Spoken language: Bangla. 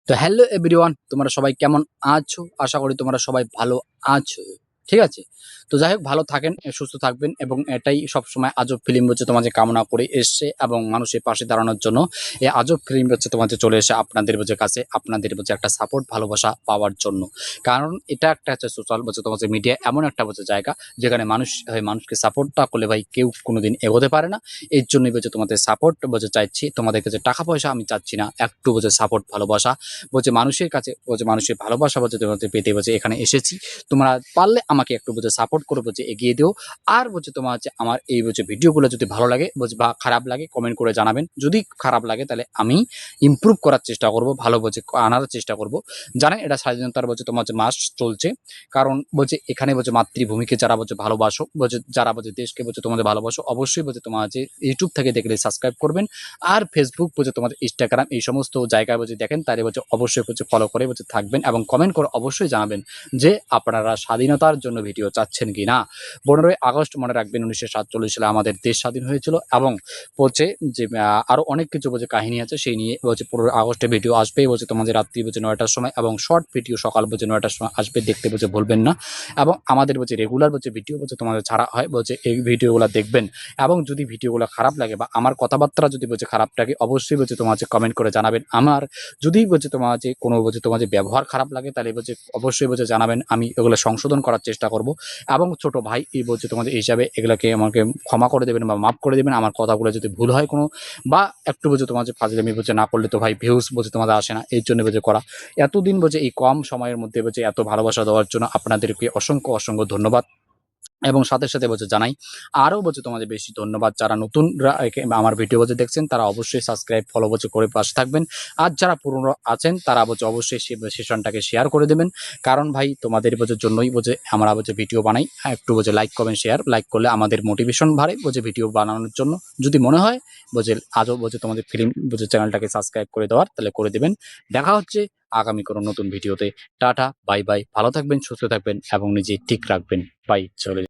তো হ্যালো এভরিওয়ান, তোমরা সবাই কেমন আছো? আশা করি তোমরা সবাই ভালো আছো। ঠিক আছে? তো যাই হোক, ভালো থাকেন, সুস্থ থাকবেন এবং এটাই সবসময় আজব ফিল্ম হচ্ছে তোমাদের কামনা করে এসছে এবং মানুষের পাশে দাঁড়ানোর জন্য এই আজব ফিল্ম হচ্ছে তোমাদের চলে এসে আপনাদের কাছে, আপনাদের একটা সাপোর্ট ভালোবাসা পাওয়ার জন্য। কারণ এটা একটা হচ্ছে সোশ্যাল তোমাদের মিডিয়া এমন একটা জায়গা যেখানে মানুষকে সাপোর্ট না করলে ভাই কেউ কোনোদিন এগোতে পারে না। এর জন্যই তোমাদের সাপোর্ট চাইছি, তোমাদের কাছে টাকা পয়সা আমি চাচ্ছি না, একটু সাপোর্ট ভালোবাসা মানুষের কাছে মানুষের ভালোবাসা তোমাদের পেতে এখানে এসেছি। তোমরা পারলে আমাকে একটু সাপোর্ট করে এগিয়ে দিও। আর তোমার হচ্ছে আমার এই ভিডিওগুলো যদি ভালো লাগে বা খারাপ লাগে কমেন্ট করে জানাবেন। যদি খারাপ লাগে তাহলে আমি ইমপ্রুভ করার চেষ্টা করব, ভালো আনার চেষ্টা করব। জানেন এটা স্বাধীনতার তোমার মাস চলছে। কারণ এখানে মাতৃভূমিকে যারা ভালোবাসো, যারা দেশকে তোমাদের ভালোবাসো, অবশ্যই তোমার ইউটিউব থেকে দেখলে সাবস্ক্রাইব করবেন। আর ফেসবুক তোমাদের ইনস্টাগ্রাম এই সমস্ত জায়গায় দেখেন তাহলে অবশ্যই ফলো করে থাকবেন এবং কমেন্ট করে অবশ্যই জানাবেন যে আপনারা স্বাধীনতার জন্য ভিডিও চাচ্ছেন কি না। 15ই আগস্ট মনে রাখবেন, 1947 সালে আমাদের দেশ স্বাধীন হয়েছিল এবং যে আরো অনেক কিছু কাহিনী আছে সেই নিয়ে 15ই আগস্টে ভিডিও আসবে তোমাদের রাত্রি 9টার সময় এবং শর্ট ভিডিও সকাল 9টার সময় আসবে, দেখতে ভুলবেন না। এবং আমাদের রেগুলার ভিডিও তোমাদের ছাড়া হয়, এই ভিডিওগুলো দেখবেন। এবং যদি ভিডিওগুলো খারাপ লাগে বা আমার কথাবার্তা যদি খারাপ লাগে অবশ্যই তোমার কমেন্ট করে জানাবেন। আমার যদি তোমার কোনো তোমার ব্যবহার খারাপ লাগে তাহলে অবশ্যই জানাবেন, আমি এগুলো সংশোধন করার চেষ্টা করব। এবং ছোট ভাই এই তোমাদের হিসাবে এগুলোকে আমাকে ক্ষমা করে দেবেন বা মাফ করে দেবেন। আমার কথাগুলো যদি ভুল হয় কোনো বা একটু তোমার ফাজলামি না করলে তো ভাই ভিউজ তোমাদের আসে না, এর জন্য করা। এতদিন এই কম সময়ের মধ্যে এত ভালোবাসা দেওয়ার জন্য আপনাদেরকে অসংখ্য অসংখ্য ধন্যবাদ। এবং সাথে সাথে জানাই আরও তোমাদের বেশি ধন্যবাদ। যারা নতুনরা আমার ভিডিও দেখছেন তারা অবশ্যই সাবস্ক্রাইব ফলো করে পাশে থাকবেন। আর যারা পুরনো আছেন তারা অবশ্যই সেশনটাকে শেয়ার করে দেবেন। কারণ ভাই তোমাদের জন্যই আমরা ভিডিও বানাই। একটু লাইক কমেন্ট শেয়ার, লাইক করলে আমাদের মোটিভেশন বাড়ে ভিডিও বানানোর জন্য। যদি মনে হয় আজও তোমাদের ফিল্ম চ্যানেলটাকে সাবস্ক্রাইব করে দেওয়ার, তাহলে করে দেবেন। দেখা হচ্ছে আগামী কোনো নতুন ভিডিওতে। টাটা, বাই বাই, ভালো থাকবেন, সুস্থ থাকবেন এবং নিজে ঠিক রাখবেন। বাই, চলে